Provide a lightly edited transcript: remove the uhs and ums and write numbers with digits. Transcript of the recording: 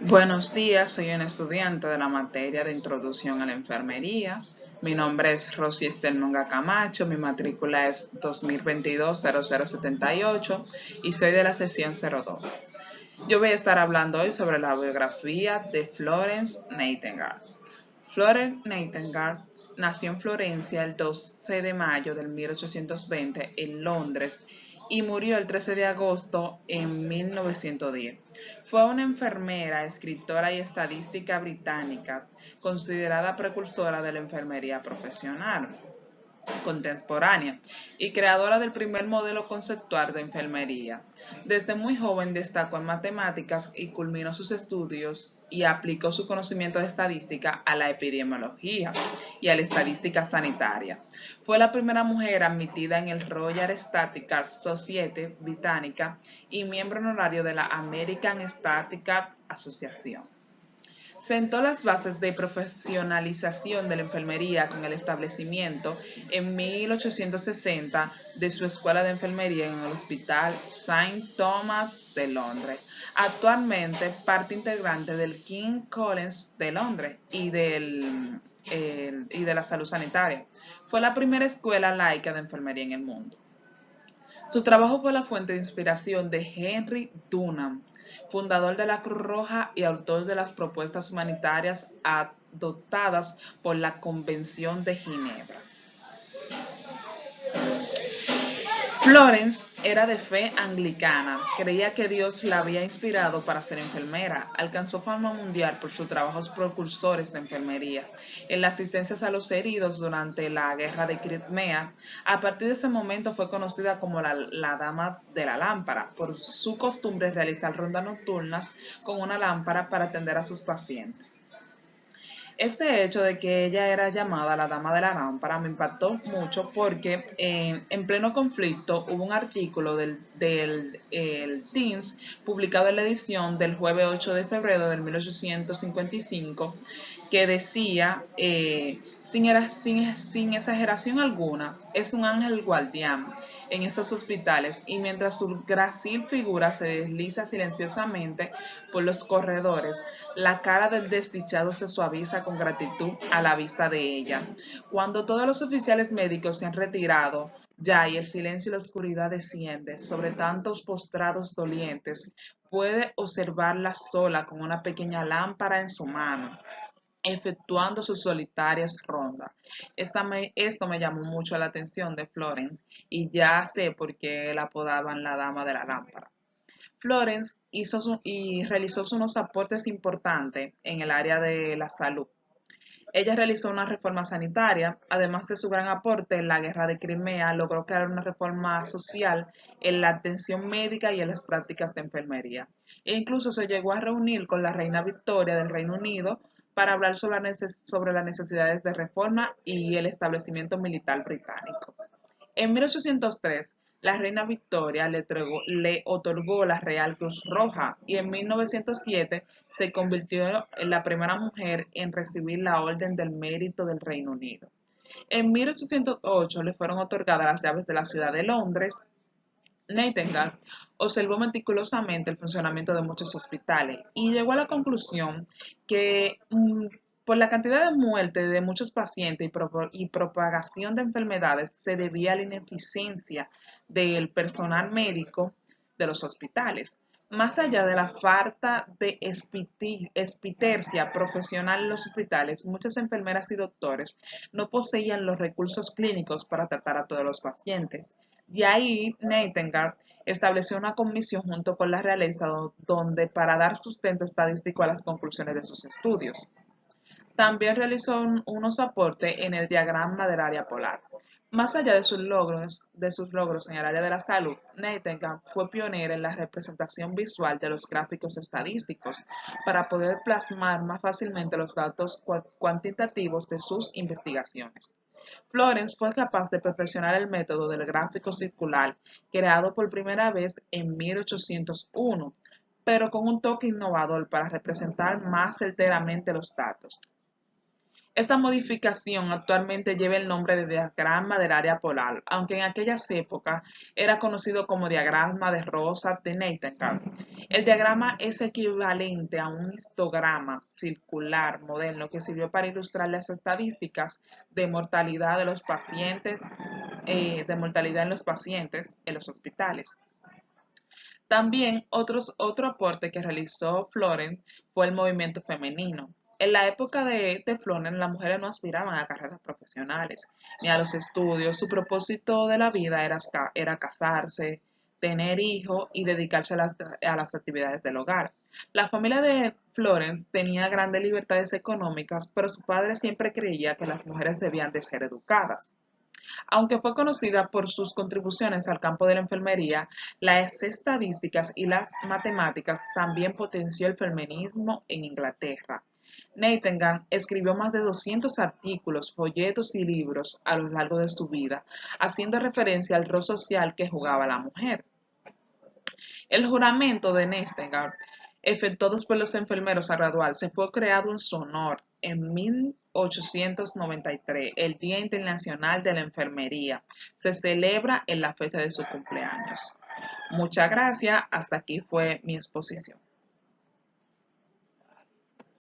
Buenos días, soy un estudiante de la materia de Introducción a la Enfermería. Mi nombre es Rosy Estelmonga Camacho, mi matrícula es 2022-0078 y soy de la sesión 02. Yo voy a estar hablando hoy sobre la biografía de Florence Nightingale. Florence Nightingale nació en Florencia el 12 de mayo de 1820 en Londres y murió el 13 de agosto en 1910. Fue una enfermera, escritora y estadística británica, considerada precursora de la enfermería profesional contemporánea y creadora del primer modelo conceptual de enfermería. Desde muy joven destacó en matemáticas y culminó sus estudios y aplicó su conocimiento de estadística a la epidemiología y a la estadística sanitaria. Fue la primera mujer admitida en el Royal Statistical Society británica y miembro honorario de la American Statistical Association. Sentó las bases de profesionalización de la enfermería con el establecimiento en 1860 de su escuela de enfermería en el Hospital Saint Thomas de Londres, actualmente parte integrante del King College de Londres y de la salud sanitaria. Fue la primera escuela laica de enfermería en el mundo. Su trabajo fue la fuente de inspiración de Henry Dunham, fundador de la Cruz Roja y autor de las propuestas humanitarias adoptadas por la Convención de Ginebra. Florence era de fe anglicana, creía que Dios la había inspirado para ser enfermera, alcanzó fama mundial por sus trabajos propulsores de enfermería, en las asistencias a los heridos durante la guerra de Crimea. A partir de ese momento fue conocida como la Dama de la Lámpara, por su costumbre de realizar rondas nocturnas con una lámpara para atender a sus pacientes. Este hecho de que ella era llamada la Dama de la Lámpara me impactó mucho porque en pleno conflicto hubo un artículo del el Teens publicado en la edición del jueves 8 de febrero de 1855 que decía, sin exageración alguna, es un ángel guardián en estos hospitales y mientras su grácil figura se desliza silenciosamente por los corredores, la cara del desdichado se suaviza con gratitud a la vista de ella. Cuando todos los oficiales médicos se han retirado, ya y el silencio y la oscuridad desciende sobre tantos postrados dolientes, puede observarla sola con una pequeña lámpara en su mano efectuando sus solitarias rondas. Esto me llamó mucho la atención de Florence y ya sé por qué la apodaban la Dama de la Lámpara. Florence realizó unos aportes importantes en el área de la salud. Ella realizó una reforma sanitaria, además de su gran aporte en la guerra de Crimea, logró crear una reforma social en la atención médica y en las prácticas de enfermería. E incluso se llegó a reunir con la reina Victoria del Reino Unido para hablar sobre las necesidades de reforma y el establecimiento militar británico. En 1803, la reina Victoria le otorgó la Real Cruz Roja y en 1907 se convirtió en la primera mujer en recibir la Orden del Mérito del Reino Unido. En 1808 le fueron otorgadas las llaves de la ciudad de Londres. Nightingale observó meticulosamente el funcionamiento de muchos hospitales y llegó a la conclusión que por la cantidad de muertes de muchos pacientes y propagación de enfermedades se debía a la ineficiencia del personal médico de los hospitales. Más allá de la falta de experiencia profesional en los hospitales, muchas enfermeras y doctores no poseían los recursos clínicos para tratar a todos los pacientes. De ahí, Nightingale estableció una comisión junto con la realeza donde para dar sustento estadístico a las conclusiones de sus estudios. También realizó unos aportes en el diagrama del área polar. Más allá de sus logros en el área de la salud, Nightingale fue pionera en la representación visual de los gráficos estadísticos para poder plasmar más fácilmente los datos cuantitativos de sus investigaciones. Florence fue capaz de perfeccionar el método del gráfico circular, creado por primera vez en 1801, pero con un toque innovador para representar más certeramente los datos. Esta modificación actualmente lleva el nombre de diagrama del área polar, aunque en aquellas épocas era conocido como diagrama de Rosat de Nightingale. El diagrama es equivalente a un histograma circular moderno que sirvió para ilustrar las estadísticas de mortalidad de los pacientes, de mortalidad en los pacientes en los hospitales. También otro aporte que realizó Florence fue el movimiento femenino. En la época de Florence, las mujeres no aspiraban a carreras profesionales ni a los estudios. Su propósito de la vida era casarse, tener hijos y dedicarse a las actividades del hogar. La familia de Florence tenía grandes libertades económicas, pero su padre siempre creía que las mujeres debían de ser educadas. Aunque fue conocida por sus contribuciones al campo de la enfermería, las estadísticas y las matemáticas también potenció el feminismo en Inglaterra. Nightingale escribió más de 200 artículos, folletos y libros a lo largo de su vida, haciendo referencia al rol social que jugaba la mujer. El juramento de Nightingale, efectuado por los enfermeros a graduarse, fue creado en su honor en 1893, el Día Internacional de la Enfermería. Se celebra en la fecha de su cumpleaños. Muchas gracias. Hasta aquí fue mi exposición.